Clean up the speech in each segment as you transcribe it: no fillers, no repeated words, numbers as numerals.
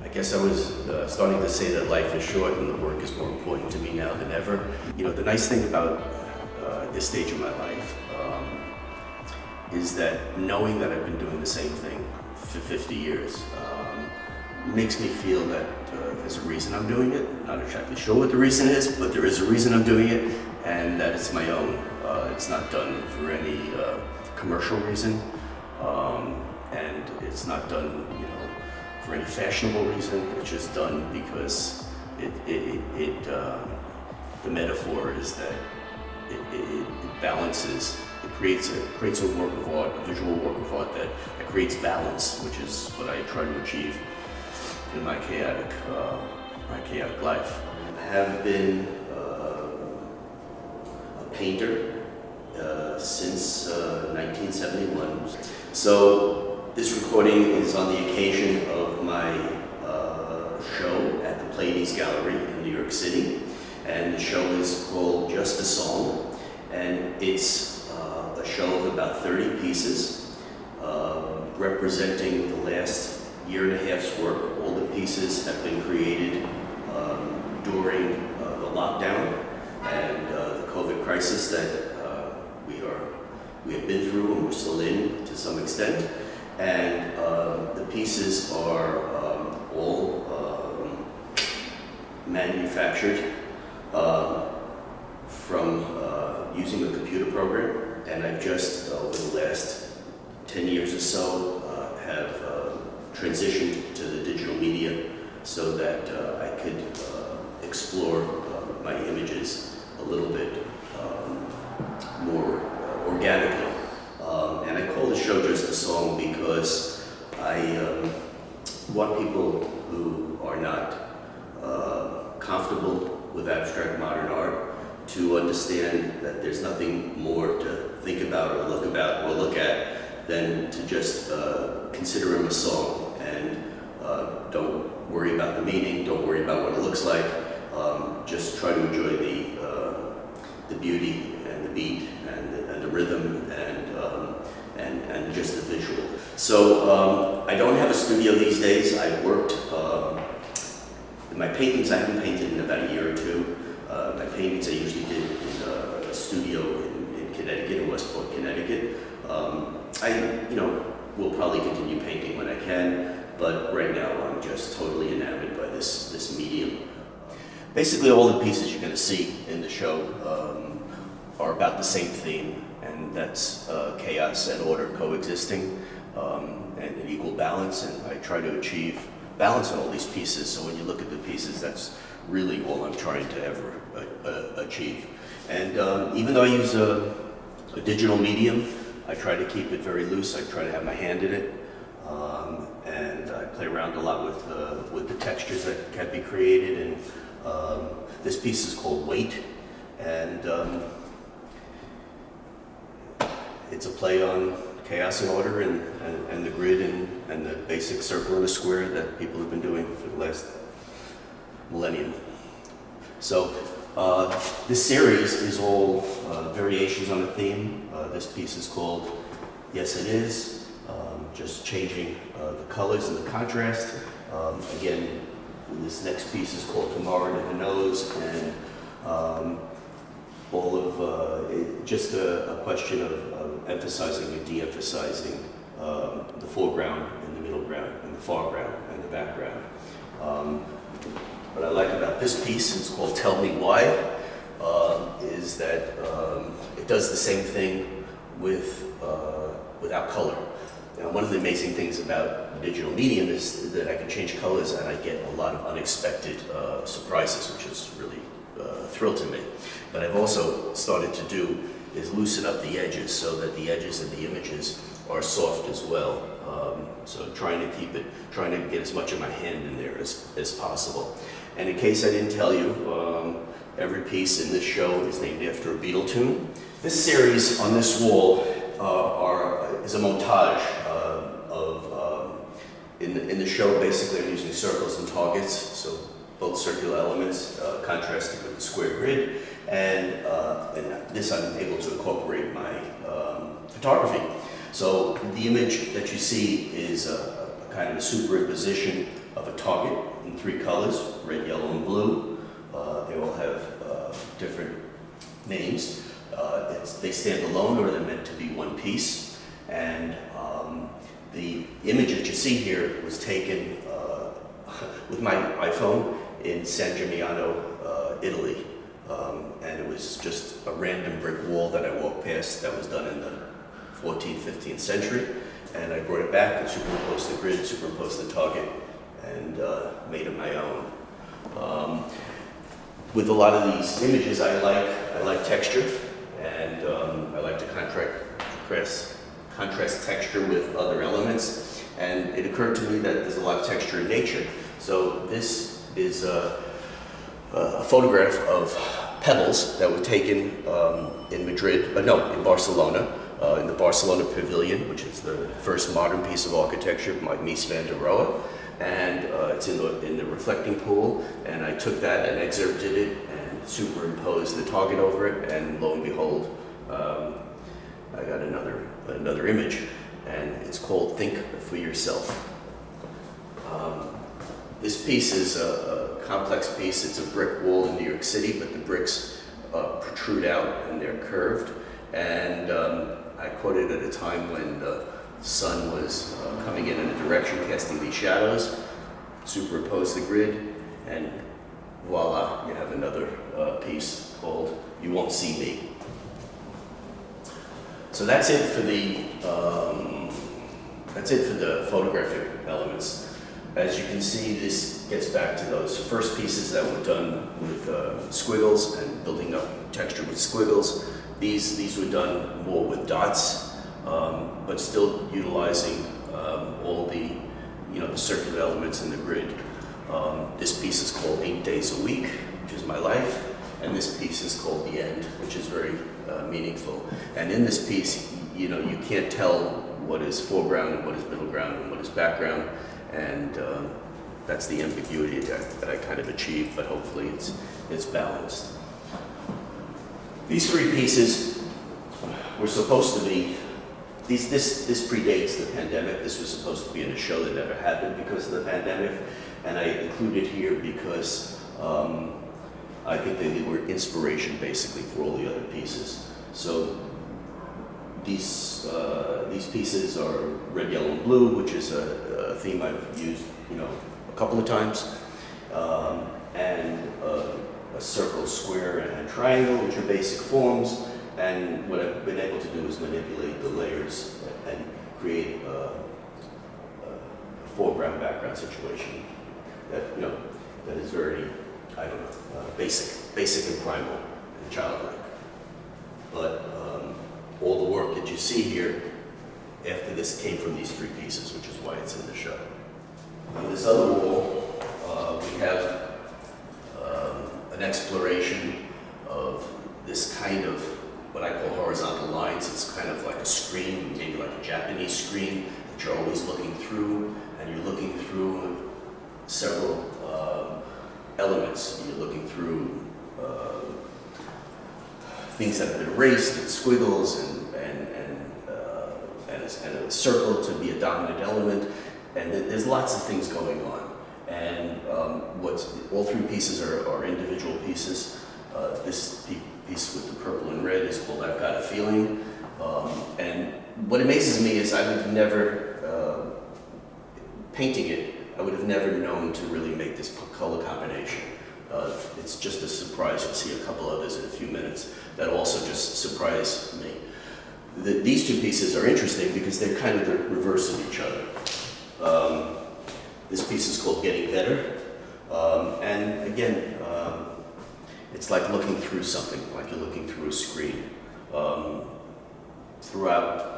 I guess I was starting to say that life is short and the work is more important to me now than ever. You know, the nice thing about this stage of my life is that knowing that I've been doing the same thing for 50 years makes me feel that there's a reason I'm doing it. Not exactly sure what the reason is, but there is a reason I'm doing it, and that it's my own. It's not done for any commercial reason, and it's not done, you know, for any fashionable reason. It's just done because the metaphor is that it balances. It creates a work of art, a visual work of art that creates balance, which is what I try to achieve in my chaotic life. I have been a painter since 1971. So this recording is on the occasion of my show at the Pleiades Gallery in New York City, and the show is called Just a Song, and it's a show of about 30 pieces representing the last year and a half's work. All the pieces have been created during the lockdown and the COVID crisis that we have been through and we're still in to some extent. And the pieces are all manufactured from using a computer program. And I've just, over the last 10 years or so, have transitioned to the digital media so that I could explore my images a little bit more organically. And I call the show Just a Song because I want people who are not comfortable with abstract modern art to understand that there's nothing more to think about or look at than to just consider him a song, and don't worry about the meaning, don't worry about what it looks like, just try to enjoy the beauty and the beat and the rhythm and just the visual. So I don't have a studio these days. I worked in my paintings. I haven't painted in about a year or two. My paintings I usually did in a studio in Connecticut, in Westport, Connecticut. I will probably continue painting when I can, but right now I'm just totally enamored by this medium. Basically, all the pieces you're going to see in the show are about the same theme, and that's chaos and order coexisting and an equal balance. And I try to achieve balance on all these pieces. So when you look at the pieces, that's really all I'm trying to ever achieve. And even though I use a digital medium, I try to keep it very loose. I try to have my hand in it, and I play around a lot with the textures that can be created. And this piece is called Weight, and it's a play on chaos and order and the grid and the basic circle and a square that people have been doing for the last millennium. So this series is all variations on a theme. This piece is called Yes It Is, just changing the colors and the contrast. Again, this next piece is called Tomorrow Never Knows, and all of just a question of emphasizing and de-emphasizing the foreground and the middle ground and the foreground and the background. What I like about this piece, it's called Tell Me Why, is that it does the same thing without color. Now, one of the amazing things about the digital medium is that I can change colors and I get a lot of unexpected surprises, which is really a thrill to me. But I've also started to do is loosen up the edges so that the edges of the images are soft as well. So trying to get as much of my hand in there as possible. And in case I didn't tell you, every piece in this show is named after a Beatle tune. This series on this wall is a montage in the show. Basically, I'm using circles and targets, so both circular elements contrasted with the square grid, and this I'm able to incorporate my photography. So the image that you see is a kind of a superimposition of a target in 3 colors, red, yellow, and blue. They all have different names. They stand alone, or they're meant to be one piece. And the image that you see here was taken with my iPhone in San Gimignano, Italy. And it was just a random brick wall that I walked past that was done in the 14th, 15th century. And I brought it back and superimposed the grid, superimposed the target, and made it my own. With a lot of these images, I like texture, and I like to contrast texture with other elements. And it occurred to me that there's a lot of texture in nature. So this is a photograph of pebbles that were taken in Barcelona, in the Barcelona Pavilion, which is the first modern piece of architecture by Mies van der Rohe. And it's in the reflecting pool, and I took that and excerpted it and superimposed the target over it, and lo and behold, I got another image, and it's called Think for Yourself. This piece is a complex piece. It's a brick wall in New York City, but the bricks protrude out and they're curved. And I quoted at a time when the sun was coming in a direction, casting these shadows, superimpose the grid, and voila, you have another piece called You Won't See Me. So that's it for the photographic elements. As you can see, this gets back to those first pieces that were done with squiggles and building up texture with squiggles. These were done more with dots, but still utilizing all the circular elements in the grid. This piece is called 8 Days a Week, which is my life, and this piece is called The End, which is very meaningful. And in this piece, you can't tell what is foreground and what is middle ground and what is background, and that's the ambiguity that I kind of achieved, but hopefully it's balanced. These 3 pieces were supposed to be, this predates the pandemic. This was supposed to be in a show that never happened because of the pandemic, and I included here because I think they were inspiration basically for all the other pieces. So these pieces are red, yellow, and blue, which is a theme I've used a couple of times, and a circle, square, and triangle, which are basic forms. And what I've been able to do is manipulate the layers and create a foreground background situation that is very, basic and primal and childlike. But all the work that you see here after this came from these 3 pieces, which is why it's in the show. On this other wall, we have an exploration of this kind of what I call horizontal lines. It's kind of like a screen, maybe like a Japanese screen that you're always looking through, and you're looking through several elements. You're looking through things that have been erased, and squiggles, and a circle to be a dominant element, and there's lots of things going on. And all 3 pieces are individual pieces. This piece with the purple and red is called I've Got a Feeling. And what amazes me is I would have never, painting it, I would have never known to really make this color combination. It's just a surprise. You'll see a couple others in a few minutes that also just surprised me. These 2 pieces are interesting because they're kind of the reverse of each other. This piece is called Getting Better. And again, it's like looking through something, like you're looking through a screen. Throughout,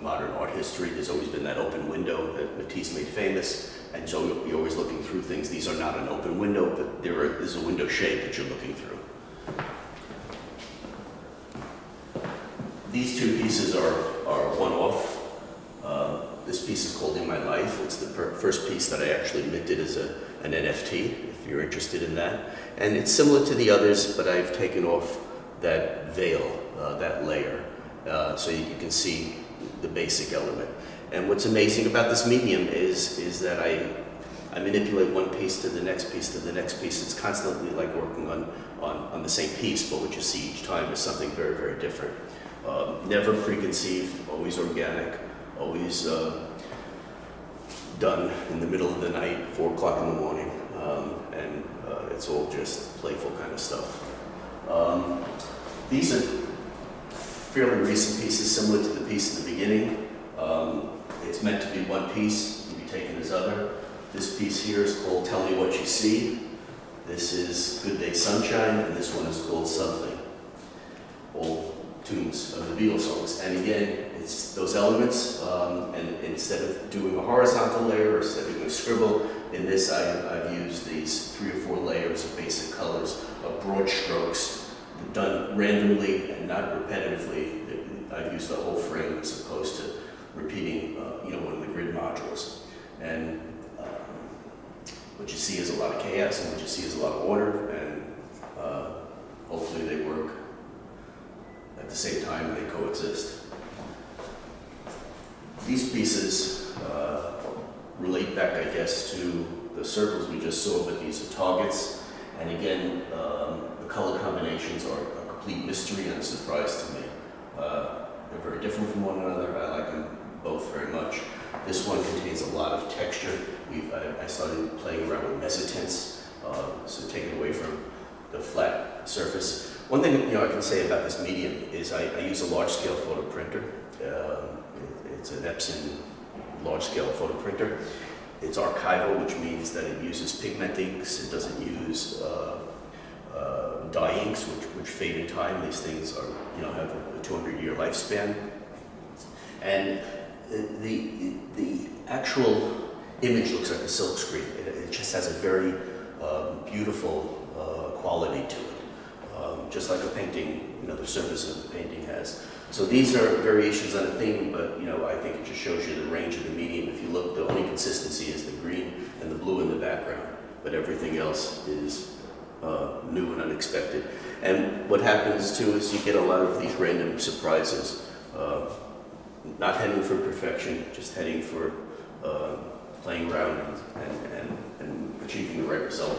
modern art history, there's always been that open window that Matisse made famous, and so you're always looking through things. These are not an open window, but there's a window shape that you're looking through. These 2 pieces are one-off. This piece is called In My Life. It's the first piece that I actually minted as an NFT, if you're interested in that. And it's similar to the others, but I've taken off that veil, that layer, so you can see the basic element. And what's amazing about this medium is that I manipulate one piece to the next piece to the next piece. It's constantly like working on the same piece, but what you see each time is something very, very different. Never preconceived, always organic, always done in the middle of the night, 4 o'clock in the morning, and it's all just playful kind of stuff. These are fairly recent pieces, similar to the piece in the beginning. It's meant to be one piece, to be taken as other. This piece here is called Tell Me What You See. This is Good Day Sunshine, and this one is called Something. All tunes of the Beatles songs. And again, it's those elements, and instead of doing a horizontal layer, or instead of doing a scribble, in this I've used these 3 or 4 layers of basic colors, of broad strokes, done randomly and not repetitively. I've used the whole frame as opposed to repeating, one of the grid modules. And what you see is a lot of chaos, and what you see is a lot of order, and hopefully they work at the same time and they coexist. These pieces relate back, I guess, to the circles we just saw, but these are targets. And again, the color combinations are a complete mystery and a surprise to me. They're very different from one another. I like them both very much. This one contains a lot of texture. I started playing around with mesotints, so take it away from the flat surface. One thing I can say about this medium is I use a large-scale photo printer. It's an Epson large-scale photo printer. It's archival, which means that it uses pigment inks. It doesn't use dye inks, which fade in time. These things are, have a 200-year lifespan. And the actual image looks like a silk screen. It just has a very beautiful quality to it, just like a painting, the surface of a painting has. So these are variations on a theme, but I think it just shows you the range of the medium. If you look, the only consistency is the green and the blue in the background, but everything else is new and unexpected. And what happens too is you get a lot of these random surprises. Not heading for perfection, just heading for playing around and achieving the right result.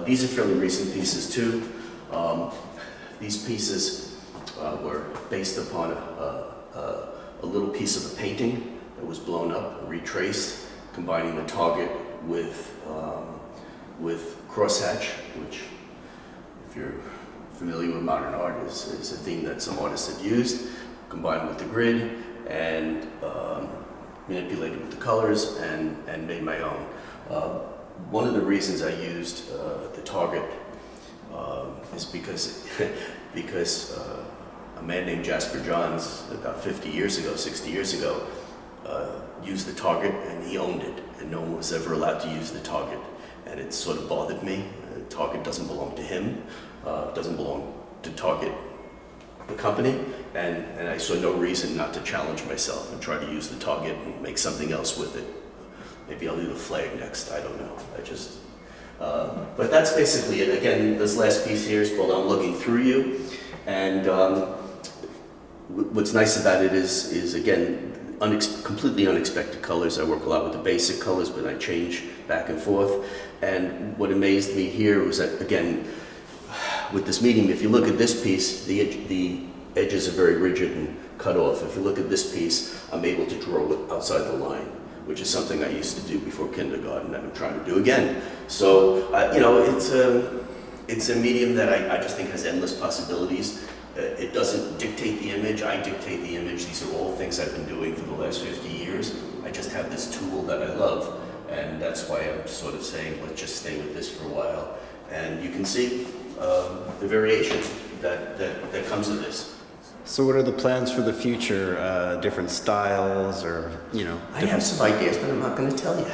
These are fairly recent pieces too. These pieces were based upon a little piece of a painting that was blown up, retraced, combining the target with crosshatch, which, if you're familiar with modern art, is a theme that some artists have used, combined with the grid, and manipulated with the colors, and made my own. One of the reasons I used the target is because a man named Jasper Johns, about 50 years ago, 60 years ago, used the target, and he owned it, and no one was ever allowed to use the target. And it sort of bothered me. The target doesn't belong to him, doesn't belong to Target, the company, and I saw no reason not to challenge myself and try to use the target and make something else with it. Maybe I'll do the flag next, I don't know. But that's basically it. Again, this last piece here is called I'm Looking Through You, and what's nice about it is again, completely unexpected colors. I work a lot with the basic colors, but I change back and forth. And what amazed me here was that, again, with this medium, if you look at this piece, the edges are very rigid and cut off. If you look at this piece, I'm able to draw outside the line, which is something I used to do before kindergarten and I'm trying to do again. So, it's a medium that I just think has endless possibilities. It doesn't dictate the image, I dictate the image. These are all things I've been doing for the last 50 years. I just have this tool that I love, and that's why I'm sort of saying, let's just stay with this for a while. And you can see the variation that comes with this. So what are the plans for the future? Different styles or, I have some ideas, but I'm not going to tell you.